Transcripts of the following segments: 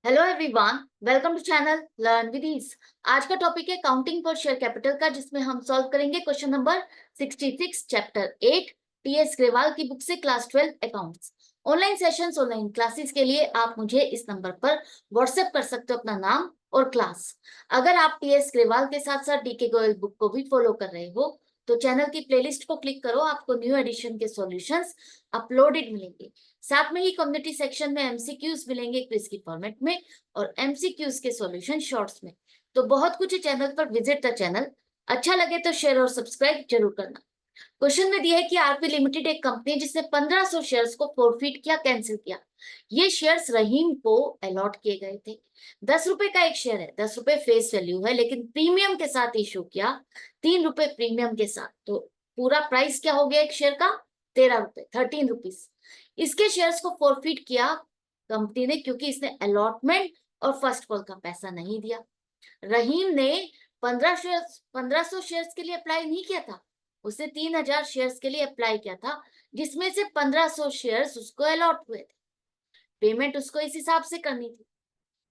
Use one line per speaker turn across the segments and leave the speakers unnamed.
Hello everyone, welcome to channel learn with ease. आज का topic है काउंटिंग फॉर शेयर कैपिटल का, जिसमें हम सॉल्व करेंगे question number 66 chapter 8 TS Grewal की बुक से class 12 accounts. Online sessions, online classes के लिए आप मुझे इस नंबर पर व्हाट्सएप कर सकते हो अपना नाम और क्लास। अगर आप टीएस ग्रेवाल के साथ साथ डीके गोयल बुक को भी फॉलो कर रहे हो तो चैनल की प्लेलिस्ट को क्लिक करो, आपको न्यू एडिशन के सॉल्यूशंस अपलोडेड मिलेंगे। साथ में ही कम्युनिटी सेक्शन में एमसीक्यूज मिलेंगे क्विज की फॉर्मेट में और एमसीक्यूज के सॉल्यूशन शॉर्ट्स में। तो बहुत कुछ है चैनल पर, विजिट द चैनल। अच्छा लगे तो शेयर और सब्सक्राइब जरूर करना। क्वेश्चन में दिया है कि आरपी लिमिटेड एक कंपनी जिसने 1500 शेयर्स को फोरफीट किया, कैंसिल किया। ये शेयर्स रहीम को अलॉट किए गए थे। 10 रुपए का एक शेयर है, 10 रुपए फेस वैल्यू है, लेकिन प्रीमियम के साथ इशू किया, 3 रुपए प्रीमियम के साथ। तो पूरा प्राइस क्या हो गया एक शेयर का? 13 रुपए, 13 रुपीज। इसके शेयर्स को फोरफीट किया कंपनी ने क्योंकि इसने अलॉटमेंट और फर्स्ट कॉल का पैसा नहीं दिया। रहीम ने 1500 शेयर्स के लिए अप्लाई नहीं किया था, उसने 3000 शेयर्स के लिए अप्लाई किया था, जिसमें से 1500 शेयर्स उसको अलॉट हुए थे। पेमेंट उसको इस हिसाब से करनी थी।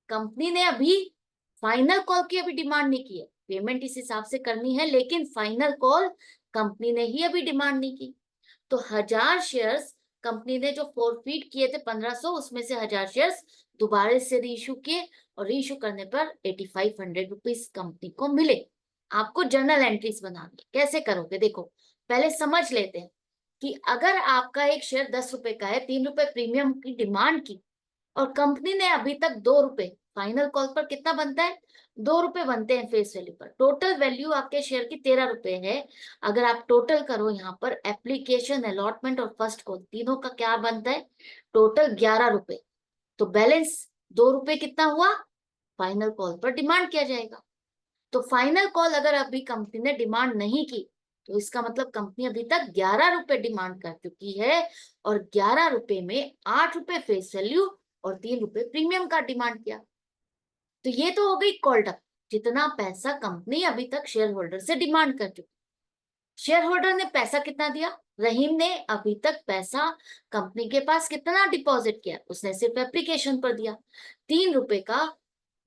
कंपनी ने अभी फाइनल कॉल की अभी डिमांड नहीं की है, पेमेंट इस हिसाब से करनी है, लेकिन फाइनल कॉल कंपनी ने ही अभी डिमांड नहीं की। तो 1000 शेयर्स कंपनी ने जो फोरफीट किए थे 1500, उसमें से 1000 शेयर्स दोबारा से रीइश्यू किए और रीइश्यू करने पर 8500 रुपीज कंपनी को मिले। आपको जर्नल एंट्रीज बनानी, कैसे करोगे देखो, पहले समझ लेते हैं कि अगर आपका एक शेयर 10 रुपए का है, 3 रुपए प्रीमियम की डिमांड की और कंपनी ने अभी तक 2 रुपए, फाइनल कॉल पर कितना बनता है? 2 रुपए बनते हैं फेस वैल्यू पर। टोटल वैल्यू आपके शेयर की 13 रुपए है। अगर आप टोटल करो यहाँ पर एप्लीकेशन, अलॉटमेंट और फर्स्ट कॉल तीनों का क्या बनता है? टोटल 11 रुपए। तो बैलेंस 2 रुपए कितना हुआ? फाइनल कॉल पर डिमांड किया जाएगा। तो फाइनल कॉल अगर अभी कंपनी ने डिमांड नहीं की तो इसका मतलब कंपनी अभी तक 11 रुपए डिमांड कर चुकी है, और 11 रुपए में 8 रुपए फेस वैल्यू और 3 रुपए प्रीमियम का डिमांड किया। तो ये तो हो गई कॉल्ड अप, जितना पैसा कंपनी अभी तक शेयर होल्डर से डिमांड कर चुकी। शेयर होल्डर ने पैसा कितना दिया? रहीम ने अभी तक पैसा कंपनी के पास कितना डिपॉजिट किया? उसने सिर्फ एप्लीकेशन पर दिया। 3 रुपए का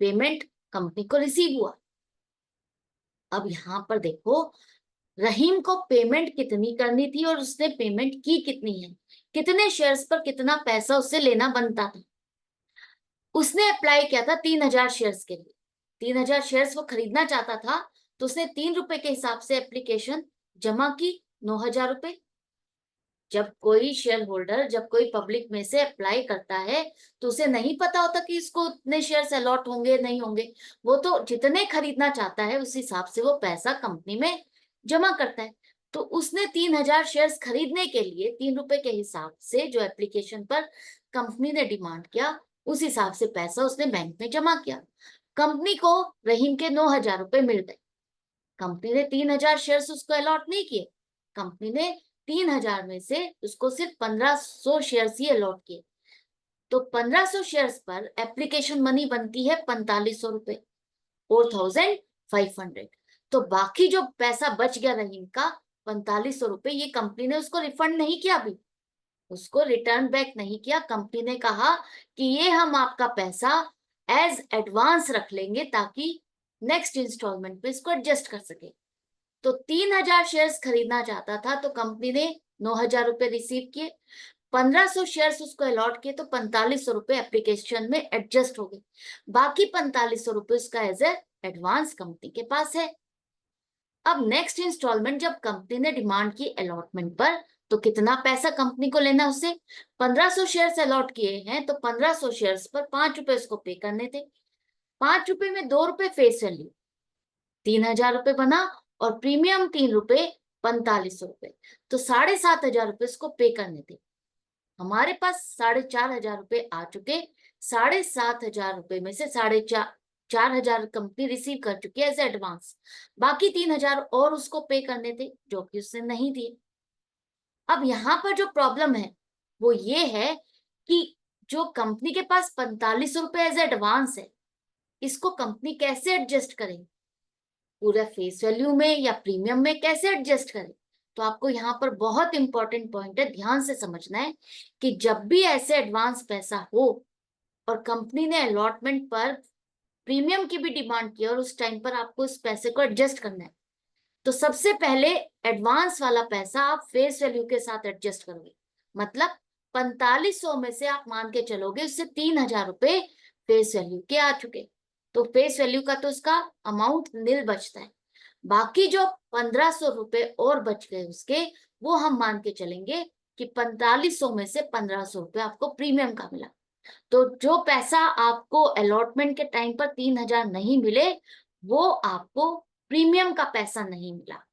पेमेंट कंपनी को रिसीव हुआ। अब यहां पर देखो, रहीम को पेमेंट कितनी करनी थी और उसने पेमेंट की कितनी है, कितने शेयर्स पर कितना पैसा उससे लेना बनता था। उसने अप्लाई किया था 3000 शेयर्स के लिए, 3000 शेयर्स वो खरीदना चाहता था, तो उसने 3 रुपए के हिसाब से एप्लीकेशन जमा की, 9000 रुपए। जब कोई शेयर होल्डर, जब कोई पब्लिक में से अप्लाई करता है तो उसे नहीं पता होता कि इसको उतने शेयर्स अलॉट होंगे नहीं होंगे। वो तो जितने खरीदना चाहता है उस हिसाब से वो पैसा कंपनी में जमा करता है। तो उसने 3000 शेयर्स खरीदने के लिए 3 रुपए के हिसाब से जो एप्लीकेशन पर कंपनी ने डिमांड किया, उस हिसाब से पैसा उसने बैंक में जमा किया। कंपनी को रहीम के 9000 रुपए मिल गए। कंपनी ने 3000 शेयर्स उसको अलॉट नहीं किए, कंपनी ने 3000 में से उसको सिर्फ 1500 शेयर्स ही अलॉट किए। तो 1500 शेयर्स पर एप्लीकेशन मनी बनती है 4500 रुपए, 4500। तो बाकी जो पैसा बच गया रहीम का 4500 रुपए, ये कंपनी ने उसको रिफंड नहीं किया, अभी उसको रिटर्न बैक नहीं किया। कंपनी ने कहा कि ये हम आपका पैसा एज एडवांस रख लेंगे ताकि नेक्स्ट इंस्टॉलमेंट पे इसको एडजस्ट कर सके। तो 3000 शेयर्स खरीदना चाहता था तो कंपनी ने 9000 रुपए रिसीव किए, 1500 शेयर्स उसको अलॉट किए, तो 4500 रुपए एप्लीकेशन में एडजस्ट हो गए। बाकी 4500 रुपए उसका एज ए एडवांस कंपनी के पास है। अब नेक्स्ट इंस्टॉलमेंट जब कंपनी ने डिमांड की अलॉटमेंट पर, तो कितना पैसा कंपनी को लेना उससे? 1500 शेयर्स अलॉट किए हैं तो 1500 शेयर्स पर 5 रुपए उसको पे करने थे। 5 रुपए में 2 रुपए फेस वैल्यू, 3000 रुपए बना, और प्रीमियम 3 रुपए, 4500 रुपए। तो 7500 रुपए उसको पे करने थे। हमारे पास 4500 रुपए आ चुके। 7500 रुपए में से 4500 कंपनी रिसीव कर चुकी है एज एडवांस। बाकी 3000 और उसको पे करने थे जो कि उसने नहीं दिए। अब यहाँ पर जो प्रॉब्लम है वो ये है कि जो कंपनी के पास 4500 रुपए एज एडवांस है, इसको कंपनी कैसे एडजस्ट करेगी? पूरा फेस वैल्यू में या प्रीमियम में कैसे एडजस्ट करें? तो आपको यहाँ पर बहुत इंपॉर्टेंट पॉइंट है, ध्यान से समझना है कि जब भी ऐसे एडवांस पैसा हो और कंपनी ने अलॉटमेंट पर प्रीमियम की भी डिमांड की और उस टाइम पर आपको इस पैसे को एडजस्ट करना है, तो सबसे पहले एडवांस वाला पैसा आप फेस वैल्यू के साथ एडजस्ट करोगे। मतलब 4500 में से आप मान के चलोगे उससे 3000 रुपए फेस वैल्यू के आ चुके, तो फेस वैल्यू का तो उसका अमाउंट नील बचता है। बाकी जो 1500 रुपए और बच गए उसके, वो हम मान के चलेंगे कि 4500 में से 1500 रुपए आपको प्रीमियम का मिला। तो जो पैसा आपको अलॉटमेंट के टाइम पर 3000 नहीं मिले, वो आपको प्रीमियम का पैसा नहीं मिला।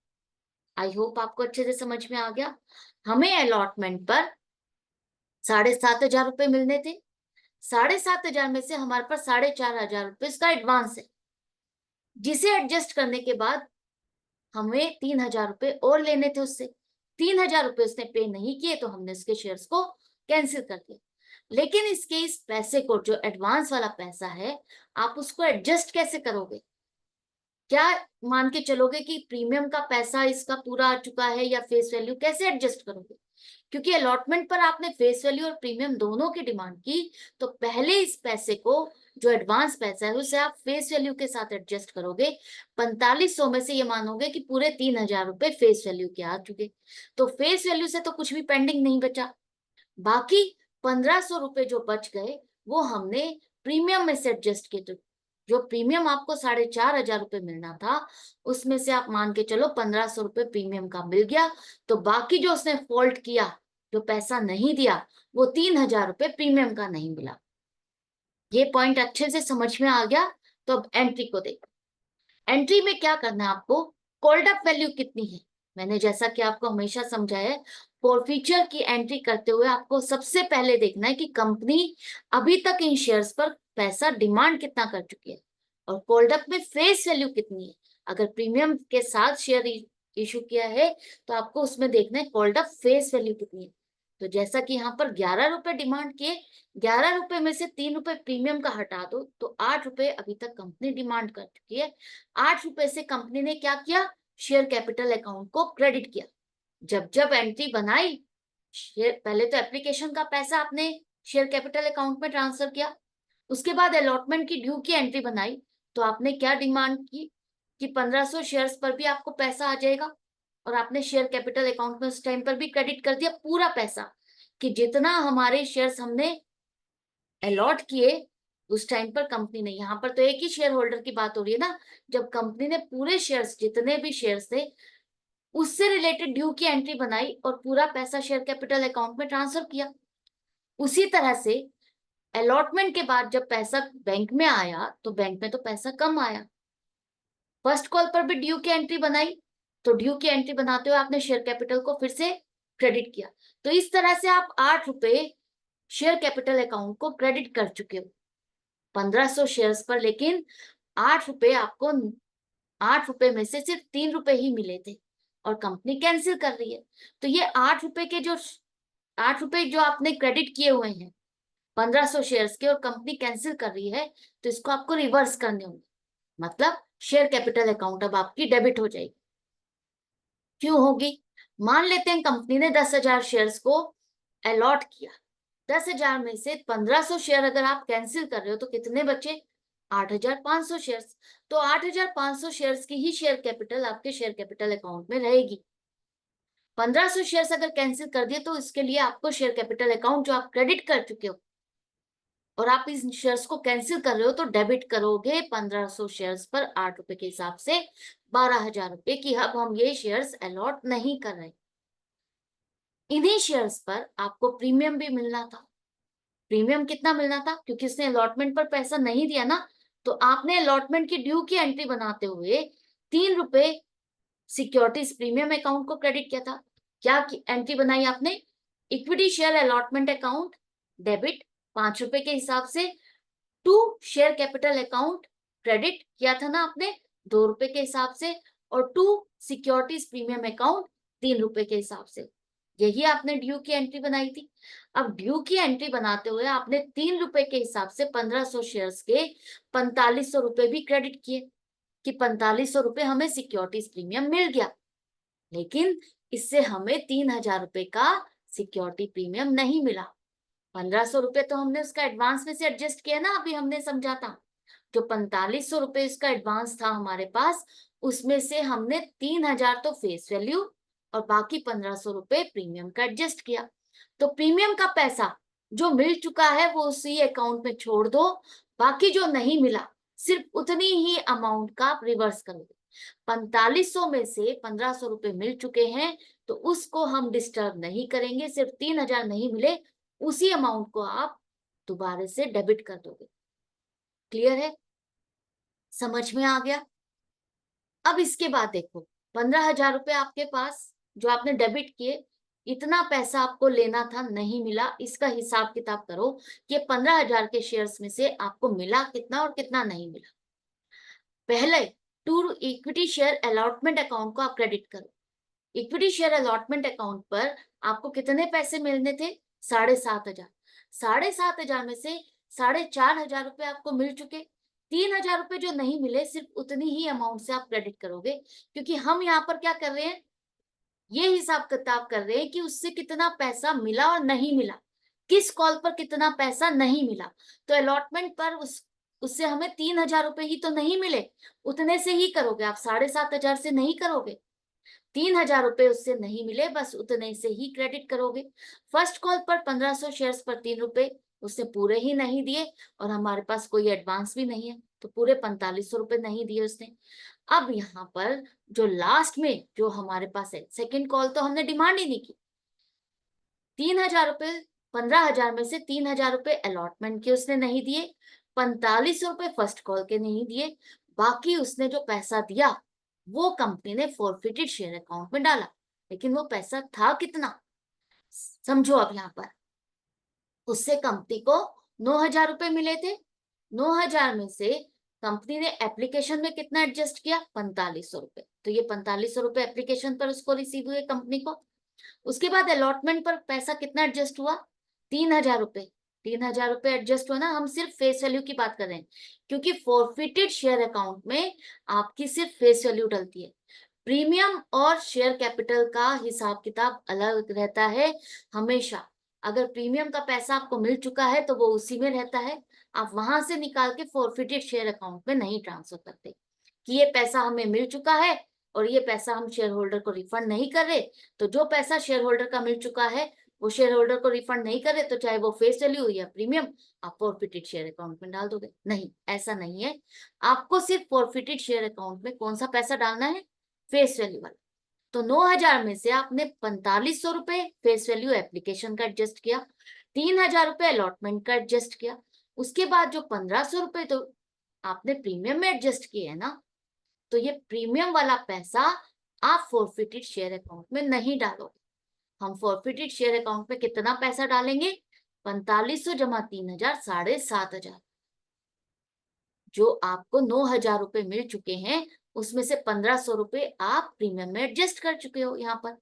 आई होप आपको अच्छे से समझ में आ गया। हमें अलॉटमेंट पर 7500 रुपए मिलने थे, 7500 में से हमारे पास 4500 रुपए इसका एडवांस है, जिसे एडजस्ट करने के बाद हमें 3000 रुपए और लेने थे उससे। 3000 रुपए उसने पे नहीं किए तो हमने उसके शेयर्स को कैंसिल कर दिया। लेकिन इसके इस पैसे को, जो एडवांस वाला पैसा है, आप उसको एडजस्ट कैसे करोगे? क्या मान के चलोगे कि प्रीमियम का पैसा इसका पूरा आ चुका है, या फेस वैल्यू कैसे एडजस्ट करोगे? क्योंकि अलॉटमेंट पर आपने फेस वैल्यू और प्रीमियम दोनों की डिमांड की, तो पहले इस पैसे को, जो एडवांस पैसा है, उसे आप फेस वैल्यू के साथ एडजस्ट करोगे। 4500 में से ये मानोगे कि पूरे 3000 रुपए फेस वैल्यू के आ चुके, तो फेस वैल्यू से तो कुछ भी पेंडिंग नहीं बचा। बाकी 1500 रुपए जो बच गए, वो हमने प्रीमियम में से एडजस्ट किए। तो जो प्रीमियम आपको 4500 रुपए मिलना था, उसमें से आप मान के चलो 1500 रुपए प्रीमियम का मिल गया। तो बाकी जो उसने फॉल्ट किया, जो पैसा नहीं दिया, वो 3000 रुपए प्रीमियम का नहीं मिला। ये पॉइंट अच्छे से समझ में आ गया। तो अब एंट्री को देखो। एंट्री में क्या करना है आपको? कॉल्ड अप वैल्यू कितनी है? मैंने जैसा कि आपको हमेशा समझाया है, फॉरफीचर की एंट्री करते हुए आपको सबसे पहले देखना है कि कंपनी अभी तक इन शेयर्स पर पैसा डिमांड कितना कर चुकी है, और कॉल्ड अप में फेस वैल्यू कितनी है। अगर प्रीमियम के साथ शेयर इशू किया है, तो आपको उसमें देखना है कॉल्ड अप फेस वैल्यू कितनी है। तो जैसा कि यहाँ पर 11 रुपए डिमांड किए, 11 रुपए में से 3 रुपए प्रीमियम का हटा दो, तो 8 रुपए अभी तक कंपनी डिमांड कर चुकी है। 8 रुपए से कंपनी ने क्या किया? शेयर कैपिटल अकाउंट को क्रेडिट किया। जब जब एंट्री बनाई, शेयर पहले तो एप्लीकेशन का पैसा आपने शेयर कैपिटल अकाउंट में ट्रांसफर किया, उसके बाद अलॉटमेंट की ड्यू की एंट्री बनाई, तो आपने क्या डिमांड की कि 1500 शेयर्स पर भी आपको पैसा आ जाएगा, और आपने शेयर कैपिटल अकाउंट में उस टाइम पर भी क्रेडिट कर दिया पूरा पैसा, कि जितना हमारे शेयर्स हमने अलॉट किए उस टाइम पर कंपनी ने, यहाँ पर तो एक ही शेयर होल्डर की बात हो रही है ना, जब कंपनी ने पूरे शेयर्स, जितने भी शेयर्स थे, उससे रिलेटेड ड्यू की एंट्री बनाई और पूरा पैसा शेयर कैपिटल अकाउंट में ट्रांसफर किया। उसी तरह से अलॉटमेंट के बाद जब पैसा बैंक में आया, तो बैंक में तो पैसा कम आया, फर्स्ट कॉल पर भी ड्यू की एंट्री बनाई, तो ड्यू की एंट्री बनाते हुए आपने शेयर कैपिटल को फिर से क्रेडिट किया। तो इस तरह से आप 8 रुपए शेयर कैपिटल अकाउंट को क्रेडिट कर चुके हो 1500 शेयर्स पर। लेकिन 8 रुपए आपको, 8 रुपए में से सिर्फ 3 रुपए ही मिले थे, और कंपनी कैंसिल कर रही है। तो ये 8 रुपए के जो 8 रुपए जो आपने क्रेडिट किए हुए हैं 1500 शेयर्स के, और कंपनी कैंसिल कर रही है, तो इसको आपको रिवर्स करने होंगे। मतलब शेयर कैपिटल अकाउंट अब आपकी डेबिट हो जाएगी। क्यों होगी? मान लेते हैं कंपनी ने 10,000 शेयर्स को अलॉट किया, 10,000 में से 1500 शेयर अगर आप कैंसिल कर रहे हो, तो कितने बचे? 8,500 शेयर्स। तो 8,500 शेयर्स की ही शेयर कैपिटल आपके शेयर कैपिटल अकाउंट में रहेगी। 1500 शेयर्स अगर कैंसिल कर दिए, तो इसके लिए आपको शेयर कैपिटल अकाउंट जो आप क्रेडिट कर चुके हो, और आप इस शेयर्स को कैंसिल कर रहे हो, तो डेबिट करोगे 1500 शेयर्स पर 8 रुपए के हिसाब से 12,000 रुपए की। अब हम ये शेयर्स अलॉट नहीं कर रहे। इन्हीं शेयर्स पर आपको प्रीमियम भी मिलना था। प्रीमियम कितना मिलना था? क्योंकि इसने अलॉटमेंट पर पैसा नहीं दिया ना, तो आपने अलॉटमेंट की ड्यू की एंट्री बनाते हुए 3 रुपए सिक्योरिटीज प्रीमियम अकाउंट को क्रेडिट किया था। क्या एंट्री बनाई आपने? Equity share allotment account debit 5 रुपए के हिसाब से, to share capital account credit किया था ना आपने 2 रुपए के हिसाब से, और टू सिक्योरिटीज प्रीमियम अकाउंट 3 रुपए के हिसाब से। यही आपने ड्यू की एंट्री बनाई थी। अब ड्यू की एंट्री बनाते हुए आपने 3 रुपए के हिसाब से 1500 शेयर्स के 4500 रुपए भी क्रेडिट किए, कि 4500 रुपए हमें सिक्योरिटीज प्रीमियम मिल गया। लेकिन इससे हमें 3000 रुपए का सिक्योरिटी प्रीमियम नहीं मिला। ₹1500 तो हमने उसका एडवांस में से एडजस्ट किया ना, अभी हमने समझा था। जो ₹4500 उसका एडवांस था हमारे पास, उसमें से हमने 3000 तो फेस वैल्यू और बाकी ₹1500 प्रीमियम का एडजस्ट किया। तो प्रीमियम का पैसा जो मिल चुका है वो उसी अकाउंट में छोड़ दो, बाकी जो नहीं मिला सिर्फ उतनी ही अमाउंट का आप रिवर्स करोगे। 4500 में से ₹1500 मिल चुके हैं, तो उसको हम डिस्टर्ब नहीं करेंगे, सिर्फ 3000 नहीं मिले, उसी अमाउंट को आप दोबारा से डेबिट कर दोगे। क्लियर है? समझ में आ गया? अब इसके बाद देखो, ₹15,000 आपके पास जो आपने डेबिट किए, इतना पैसा आपको लेना था, नहीं मिला। इसका हिसाब किताब करो कि 15,000 के शेयर्स में से आपको मिला कितना और कितना नहीं मिला। पहले to equity share allotment account को आप क्रेडिट करो। इक्विटी शेयर अलॉटमेंट अकाउंट पर आपको कितने पैसे मिलने थे? 7,500। 7,500 में से ₹4,500 आपको मिल चुके। ₹3,000 जो नहीं मिले, सिर्फ उतनी ही अमाउंट से आप क्रेडिट करोगे, क्योंकि हम यहाँ पर क्या कर रहे हैं, ये हिसाब किताब कर रहे हैं कि उससे कितना पैसा मिला और नहीं मिला, किस कॉल पर कितना पैसा नहीं मिला। तो अलॉटमेंट पर उससे हमें ₹3,000 ही तो नहीं मिले, उतने से ही करोगे आप, 7,500 से नहीं करोगे। ₹3,000 उससे नहीं मिले, बस उतने से ही क्रेडिट करोगे। फर्स्ट कॉल पर 1500 शेयर्स पर ₹3, उसने पूरे ही नहीं दिए और हमारे पास कोई एडवांस भी नहीं है, तो पूरे ₹4500 नहीं दिए उसने। अब यहाँ पर जो लास्ट में जो हमारे पास है, सेकंड कॉल तो हमने डिमांड ही नहीं की। ₹3,000, 15,000 में से ₹3,000 अलॉटमेंट के उसने नहीं दिए, ₹4500 फर्स्ट कॉल के नहीं दिए, बाकी उसने जो पैसा दिया वो कंपनी ने फॉरफिटेड शेयर अकाउंट में डाला। लेकिन वो पैसा था कितना, समझो अब यहाँ पर, उससे कंपनी को ₹9,000 मिले थे। 9,000 में से कंपनी ने एप्लीकेशन में कितना एडजस्ट किया? ₹4500। तो ये ₹4500 एप्लीकेशन पर उसको रिसीव हुए कंपनी को। उसके बाद अलॉटमेंट पर पैसा कितना एडजस्ट हुआ? ₹3,000। ₹3,000 एडजस्ट हुआ ना, हम सिर्फ फेस वैल्यू की बात कर रहे हैं, क्योंकि फॉरफिटेड शेयर अकाउंट में आपकी सिर्फ फेस वैल्यू डलती है। प्रीमियम और शेयर कैपिटल का हिसाब किताब अलग रहता है हमेशा। अगर प्रीमियम का पैसा आपको मिल चुका है तो वो उसी में रहता है, आप वहां से निकाल के फॉरफिटेड शेयर अकाउंट में नहीं ट्रांसफर करते कि ये पैसा हमें मिल चुका है और ये पैसा हम शेयर होल्डर को रिफंड नहीं कर रहे। तो जो पैसा शेयर होल्डर का मिल चुका है वो शेयर होल्डर को रिफंड नहीं करे, तो चाहे वो फेस वैल्यू या प्रीमियम, आप फॉरफिटेड शेयर अकाउंट में डाल दोगे। नहीं, ऐसा नहीं है। आपको सिर्फ फॉरफिटेड शेयर अकाउंट में कौन सा पैसा डालना है? फेस वैल्यू वाला। तो 9,000 में से आपने ₹4500 फेस वैल्यू एप्लीकेशन का एडजस्ट किया, ₹3,000 अलॉटमेंट का एडजस्ट किया। उसके बाद जो ₹1500 तो आपने प्रीमियम में एडजस्ट किए है ना, तो ये प्रीमियम वाला पैसा आप फॉरफिटेड शेयर अकाउंट में नहीं डालोगे। हम फॉरफिटेड शेयर अकाउंट में कितना पैसा डालेंगे? 4500 जमा 3000, 7,500। जो आपको ₹9,000 मिल चुके हैं, उसमें से ₹1500 आप प्रीमियम में एडजस्ट कर चुके हो यहाँ पर।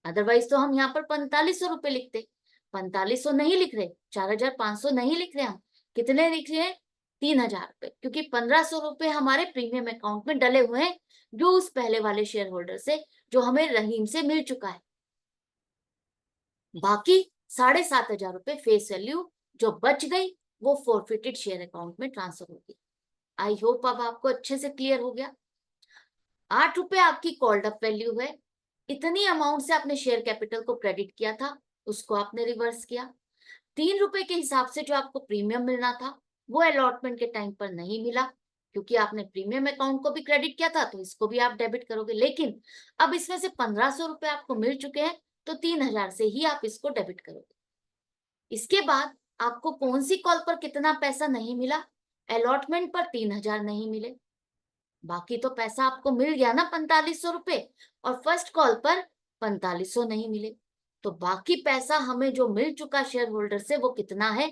अदरवाइज तो हम यहाँ पर ₹4500 लिखते। 4500 नहीं लिख रहे, 4500 नहीं लिख रहे हम। कितने लिख रहे हैं? ₹3,000, क्योंकि ₹1500 हमारे प्रीमियम अकाउंट में डले हुए हैं, जो उस पहले वाले शेयर होल्डर से, जो हमें रहीम से मिल चुका है। बाकी ₹7,500 फेस वैल्यू जो बच गई, वो फॉरफिटेड शेयर अकाउंट में ट्रांसफर होगी। आई होप अब आपको अच्छे से क्लियर हो गया। ₹8 आपकी कॉल्ड अप वैल्यू है। इतनी अमाउंट से आपने शेयर कैपिटल को क्रेडिट किया था, उसको आपने रिवर्स किया। ₹3 के हिसाब से जो आपको प्रीमियम मिलना था, वो अलॉटमेंट के टाइम पर नहीं मिला, क्योंकि आपने प्रीमियम अकाउंट को भी क्रेडिट किया था, तो इसको भी आप डेबिट करोगे। लेकिन अब इसमें से ₹1500 आपको मिल चुके हैं, तो 3000 से ही आप इसको डेबिट करोगे। इसके बाद आपको कौन सी कॉल पर कितना पैसा नहीं मिला? अलॉटमेंट पर 3000 नहीं मिले, बाकी तो पैसा आपको मिल गया ना ₹4500, और फर्स्ट कॉल पर 4500 नहीं मिले। तो बाकी पैसा हमें जो मिल चुका शेयर होल्डर से, वो कितना है?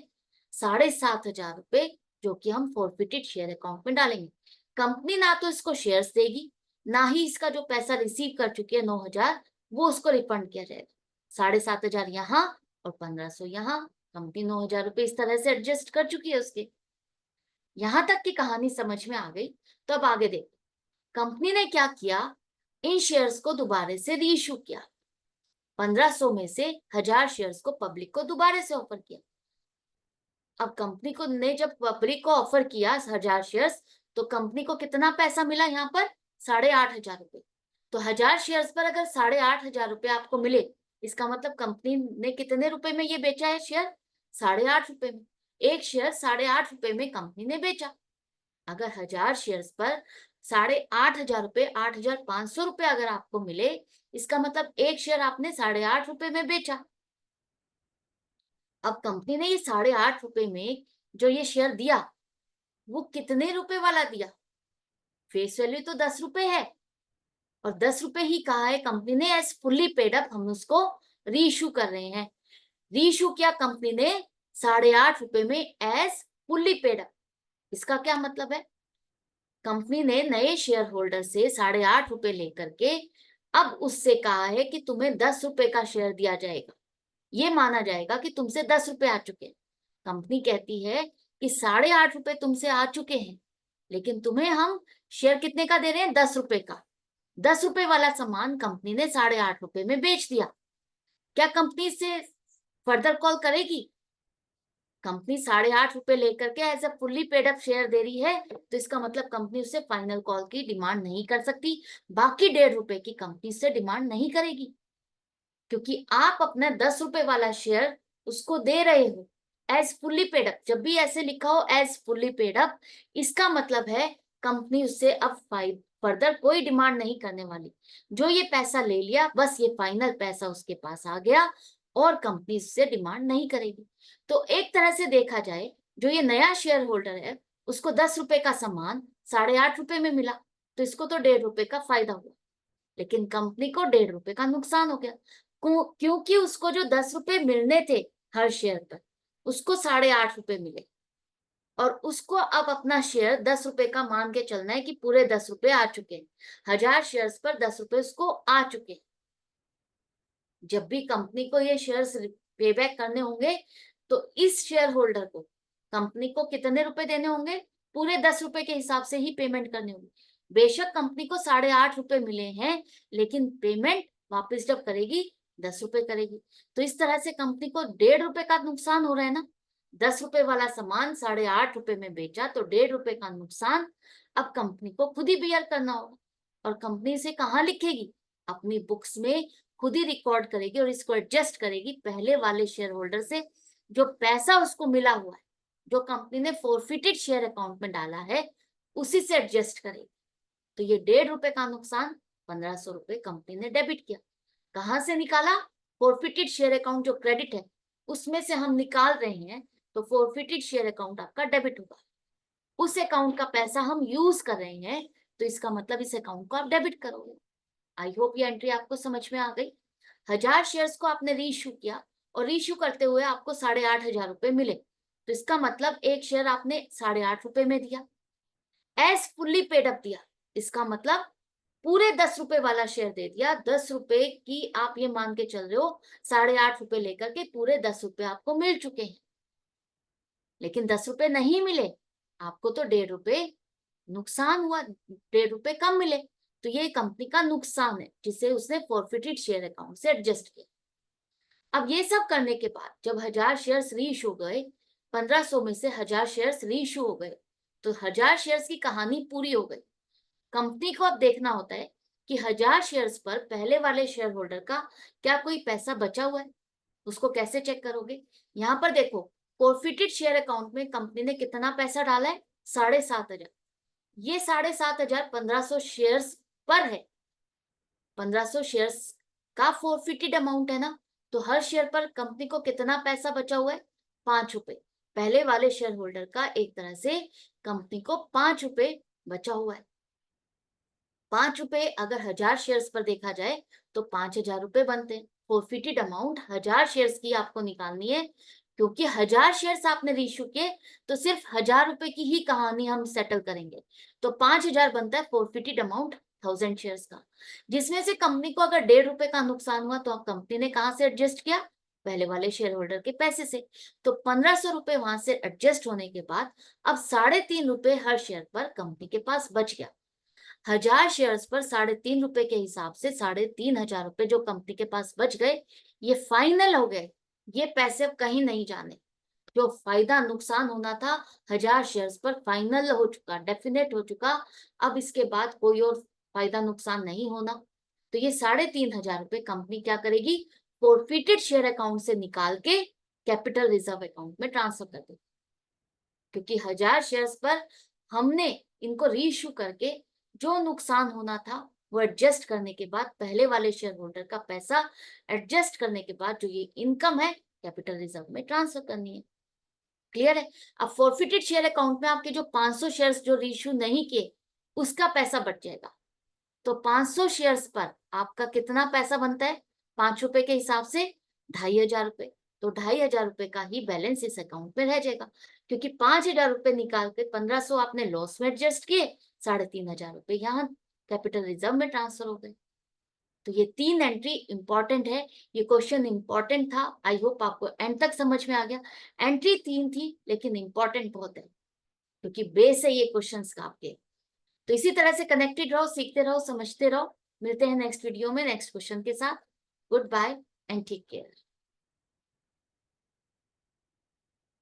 ₹7,500, जो कि हम फॉरफिटेड शेयर अकाउंट में डालेंगे। कंपनी ना तो इसको शेयर्स देगी, ना ही इसका जो पैसा रिसीव कर चुकी है 9,000, वो उसको रिफंड किया जाएगा। 7,500 यहाँ और 1500 यहाँ। कंपनी ₹9,000 इस तरह से एडजस्ट कर चुकी है उसके। यहाँ तक की कहानी समझ में आ गई। तो अब आगे देखो, कंपनी ने क्या किया, इन शेयर्स को दोबारा से रीइश्यू किया। 1500 में से 1000 शेयर्स को पब्लिक को दोबारा से ऑफर किया। अब कंपनी को ने जब पब्लिक को ऑफर किया 1000 शेयर्स, तो कंपनी को कितना पैसा मिला यहाँ पर? 8,500 रुपए। तो 1000 शेयर्स पर अगर 8,500 रुपए आपको मिले, इसका मतलब कंपनी ने कितने रुपए में ये बेचा है शेयर? 8.5 रुपए में। एक शेयर 8.5 रुपए में कंपनी ने बेचा। अगर 1000 शेयर्स पर 8,500 रुपए, 8,500 रुपए अगर आपको मिले, इसका मतलब एक शेयर आपने 8.5 रुपए में बेचा। अब कंपनी ने ये 8.5 रुपए में जो ये शेयर दिया, वो कितने रुपए वाला दिया? फेस वैल्यू तो 10 रुपए है, और 10 रुपए ही कहा है कंपनी ने एज फुल्ली पेड अप, हम उसको रीइश्यू कर रहे हैं। रीइश्यू किया कंपनी ने 8.5 रुपए में एज फुल्ली पेड अप। इसका क्या मतलब है? कंपनी ने नए शेयर होल्डर से 8.5 रुपए लेकर के अब उससे कहा है कि तुम्हें 10 रुपए का शेयर दिया जाएगा। ये माना जाएगा कि तुमसे 10 रुपए आ चुके हैं। कंपनी कहती है कि 8.5 रुपए तुमसे आ चुके हैं, लेकिन तुम्हें हम शेयर कितने का दे रहे हैं? 10 रुपए का। 10 रुपए वाला सामान कंपनी ने 8.5 रुपए में बेच दिया। क्या कंपनी से फर्दर कॉल करेगी? कंपनी 8.5 रुपए लेकर के as a fully paid up share दे रही है, तो इसका मतलब कंपनी उससे फाइनल कॉल की डिमांड नहीं कर सकती। बाकी 1.5 रुपए की कंपनी से डिमांड नहीं करेगी, क्योंकि आप अपना 10 रुपए वाला शेयर उसको दे रहे हो एज फुल्ली पेड अप। जब भी ऐसे लिखा हो एज फुल्ली पेड अप, इसका मतलब है कंपनी उससे अब फर्दर कोई डिमांड नहीं करने वाली। जो ये पैसा ले लिया, बस ये फाइनल पैसा उसके पास आ गया, और कंपनी उससे डिमांड नहीं करेगी। तो एक तरह से देखा जाए, जो ये नया शेयर होल्डर है, उसको 10 रुपए का सामान 8.5 रुपए में मिला, तो इसको तो 1.5 रुपए का फायदा हुआ, लेकिन कंपनी को 1.5 रुपए का नुकसान हो गया। क्योंकि उसको जो 10 रुपए मिलने थे हर शेयर पर, उसको 8.5 रुपए मिले, और उसको अब अपना शेयर 10 रुपए का मान के चलना है कि पूरे 10 रुपए आ चुके हैं। 1000 शेयर्स पर 10 रुपए उसको आ चुके हैं। जब भी कंपनी को ये शेयर्स पे बैक करने होंगे, तो इस शेयर होल्डर को कंपनी को कितने रुपए देने होंगे? पूरे 10 रुपए के हिसाब से ही पेमेंट करने होंगे। बेशक कंपनी को 8.5 रुपए मिले हैं, लेकिन पेमेंट वापस जब करेगी 10 रुपए करेगी। तो इस तरह से कंपनी को 1.5 रुपए का नुकसान हो रहा है ना। 10 रुपए वाला सामान 8.5 रुपए में बेचा, तो 1.5 रुपए का नुकसान अब कंपनी को खुद ही बियर करना होगा। और कंपनी से कहाँ लिखेगी? अपनी बुक्स में खुद ही रिकॉर्ड करेगी, और इसको एडजस्ट करेगी पहले वाले शेयर होल्डर से जो पैसा उसको मिला हुआ है, जो कंपनी ने फोरफिटेड शेयर अकाउंट में डाला है, उसी से एडजस्ट करेगी। तो ये 1.5 रुपए का नुकसान 1500 रुपए कंपनी ने डेबिट किया। कहाँ से निकाला? फोरफिटेड शेयर अकाउंट जो क्रेडिट है, उसमें से हम निकाल रहे हैं, तो फोरफिटेड शेयर अकाउंट आपका डेबिट होगा। उस अकाउंट का पैसा हम यूज कर रहे हैं, तो इसका मतलब इस अकाउंट को आप डेबिट करोगे। आई होप ये एंट्री आपको समझ में आ गई। 1000 शेयर्स को आपने रीइश्यू किया, और रीइश्यू करते हुए आपको 8,500 रुपए मिले, तो इसका मतलब एक शेयर आपने 8.5 रुपए में दिया, एज फुल्ली पेड अप दिया। इसका मतलब पूरे 10 रुपए वाला शेयर दे दिया। 10 रुपए की आप ये मान के चल रहे हो, 8.5 रुपए लेकर के पूरे 10 रुपए आपको मिल चुके हैं। लेकिन 10 रुपए नहीं मिले, आपको तो 1.5 रुपए नुकसान हुआ, 1.5 रुपए कम मिले। तो ये कंपनी का नुकसान है, जिसे उसने फॉरफिटेड शेयर अकाउंट से एडजस्ट किया। अब ये सब करने के बाद जब 1000 शेयर्स रीइश्यू हो गए, 1500 में से 1000 शेयर्स रीइश्यू हो गए, तो 1000 शेयर्स की कहानी पूरी हो गई। कंपनी को अब देखना होता है कि 1000 शेयर्स पर पहले वाले शेयर होल्डर का क्या कोई पैसा बचा हुआ है। उसको कैसे चेक करोगे? यहाँ पर देखो, फॉरफिटेड शेयर अकाउंट में कंपनी ने कितना पैसा डाला है? 7,500। ये 7,500 1500 शेयर्स पर है। 1500 शेयर्स का फॉरफिटेड अमाउंट है ना, तो हर शेयर पर कंपनी को कितना पैसा बचा हुआ है? 5 रुपए। पहले वाले शेयर होल्डर का एक तरह से कंपनी को 5 रुपए बचा हुआ है। 5 रुपए अगर 1000 शेयर्स पर देखा जाए, तो 5,000 रुपए बनते हैं। फॉरफिटेड अमाउंट 1000 शेयर्स की आपको निकालनी है, क्योंकि 1000 शेयर्स आपने रीइश्यू किए, तो सिर्फ 1000 रुपए की ही कहानी हम सेटल करेंगे। तो 5,000 बनता है फॉरफिटेड अमाउंट 1000 शेयर्स का, जिसमें से कंपनी को अगर 1.5 रुपए का नुकसान हुआ, तो कंपनी ने कहाँ से एडजस्ट किया? पहले वाले शेयर होल्डर के पैसे से। तो 1500 रुपए वहां से एडजस्ट होने के बाद अब 3.5 रुपए हर शेयर पर कंपनी के पास बच गया। 1000 शेयर्स पर 3.5 रुपए के हिसाब से 3,500 रुपए जो कंपनी के पास बच गए, ये फाइनल हो गए। ये पैसे अब कहीं नहीं जाने। जो फायदा नुकसान होना था 1000 शेयर्स पर फाइनल हो चुका, डेफिनेट हो चुका। अब इसके बाद कोई और फायदा नुकसान नहीं होना। तो ये 3,500 रुपए कंपनी क्या करेगी, फॉरफिटेड शेयर अकाउंट से निकाल के कैपिटल रिजर्व अकाउंट में ट्रांसफर कर देगी। क्योंकि 1000 शेयर्स पर हमने इनको रीइश्यू करके जो नुकसान होना था वो एडजस्ट करने के बाद, पहले वाले शेयर होल्डर का पैसा एडजस्ट करने के बाद जो ये इनकम है कैपिटल रिजर्व में ट्रांसफर करनी है। क्लियर है। अब फॉरफिटेड शेयर अकाउंट में आपके जो 500 शेयर्स जो रीइश्यू नहीं किए उसका पैसा बच जाएगा। तो 500 शेयर्स पर आपका कितना पैसा बनता है, 5 रुपए के हिसाब से 2,500 रुपए। तो 2,500 रुपए का ही बैलेंस इस अकाउंट में रह जाएगा, क्योंकि 5,000 रुपए निकाल के 1,500 आपने लॉस में एडजस्ट किए, 3,500 रुपए यहाँ कैपिटल रिजर्व में ट्रांसफर हो गए। तो ये 3 एंट्री इंपॉर्टेंट है। ये क्वेश्चन इंपॉर्टेंट था। आई होप आपको एंड तक समझ में आ गया। एंट्री 3 थी लेकिन इंपॉर्टेंट बहुत है, क्योंकि बेस है ये क्वेश्चंस का आपके। तो इसी तरह से कनेक्टेड रहो, सीखते रहो, समझते रहो। मिलते हैं नेक्स्ट वीडियो में नेक्स्ट क्वेश्चन के साथ। Goodbye and take care.